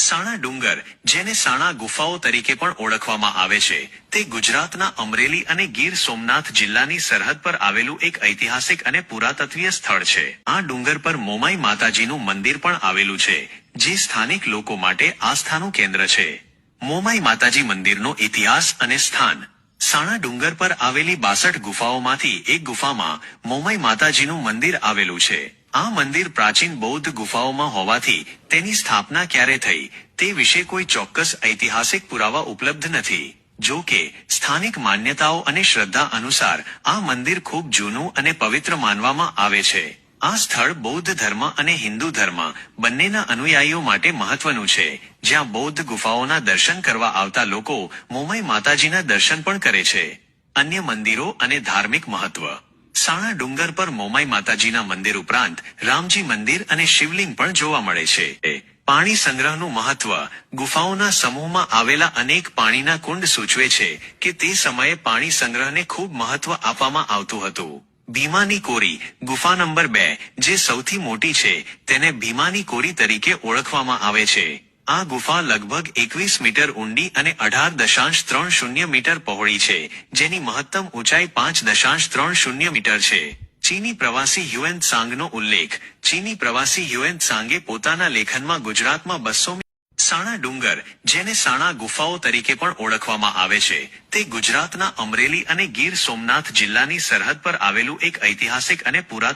સાણા ડુંગર, જેને સાણા ગુફાઓ તરીકે પણ ઓળખવામાં આવે છે, તે ગુજરાતના અમરેલી અને ગીર સોમનાથ જિલ્લાની સરહદ પર આવેલું એક ઐતિહાસિક અને પુરાતત્વીય સ્થળ છે. આ ડુંગર પર મોમાઈ માતાજીનું મંદિર પણ આવેલું છે, જે સ્થાનિક લોકો માટે આસ્થાનું કેન્દ્ર છે. મોમાઈ માતાજી મંદિરનો ઇતિહાસ અને સ્થાન. સાણા ડુંગર પર આવેલી 62 ગુફાઓમાંથી એક ગુફામાં મોમાઈ માતાજીનું મંદિર આવેલું છે. આ મંદિર પ્રાચીન બૌદ્ધ ગુફાઓમાં હોવાથી તેની સ્થાપના ક્યારે થઈ તે વિશે કોઈ ચોક્કસ ઐતિહાસિક પુરાવા ઉપલબ્ધ નથી. જો કે સ્થાનિક માન્યતાઓ અને શ્રદ્ધા અનુસાર આ મંદિર ખૂબ જૂનું અને પવિત્ર માનવામાં આવે છે. આ સ્થળ બૌદ્ધ ધર્મ અને હિન્દુ ધર્મ બંનેના અનુયાયીઓ માટે મહત્વનું છે, જ્યાં બૌદ્ધ ગુફાઓના દર્શન કરવા આવતા લોકો મોમાઈ માતાજીના દર્શન પણ કરે છે. અન્ય મંદિરો અને ધાર્મિક મહત્વ. સાણા ડુંગર પર મોમાઈ માતાજીના મંદિર ઉપરાંત રામજી મંદિર અને શિવલિંગ પણ જોવા મળે છે. પાણી સંગ્રહનું મહત્વ. ગુફાઓના સમૂહમાં આવેલા અનેક પાણીના કુંડ સૂચવે છે કે તે સમયે પાણી સંગ્રહને ખૂબ મહત્વ આપવામાં આવતું હતું. ભીમાની કોરી. ગુફા નંબર 2, જે સૌથી મોટી છે, તેને ભીમાની કોરી તરીકે ઓળખવામાં આવે છે. આ ગુફા લગભગ 21 મીટર ઊંડી અને 18.30 મીટર પહોળી છે, જેની મહત્તમ ઊંચાઈ 5.30 મીટર છે. ચીની પ્રવાસી હ્યુએન ત્સાંગનો ઉલ્લેખ. ચીની પ્રવાસી હ્યુએન ત્સાંગે પોતાના લેખનમાં ગુજરાતમાં 200 સાણા ડુંગર, જેને સાણા ગુફાઓ તરીકે પણ ઓળખવામાં આવે છે, તે ગુજરાતના અમરેલી અને ગીર સોમનાથ જિલ્લાની સરહદ પર આવેલું એક ઐતિહાસિક અને પુરાતન